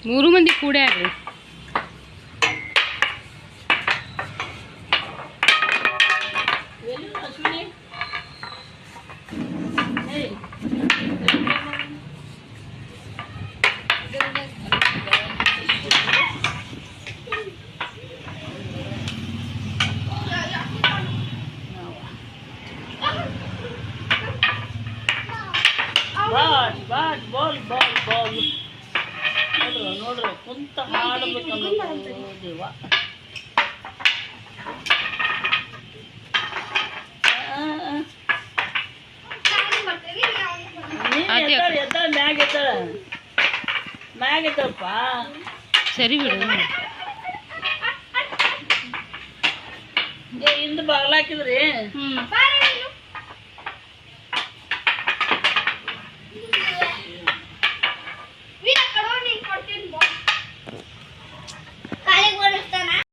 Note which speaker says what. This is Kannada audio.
Speaker 1: ಮೂರು ಮಂದಿ ಕೂಡೇ ಆಗ್ರಿ.
Speaker 2: ನೋಡ್ರಿ ಕುಂತ ಹಾಡಬೇಕಂದ್ರೆ ದೇವ. ಮ್ಯಾಗ ಎತ್ತಳಪ್ಪ.
Speaker 1: ಸರಿ ಬಿಡು.
Speaker 2: ಹಿಂದ್ ಬಾಗ್ಲ ಹಾಕಿದ್ರಿ.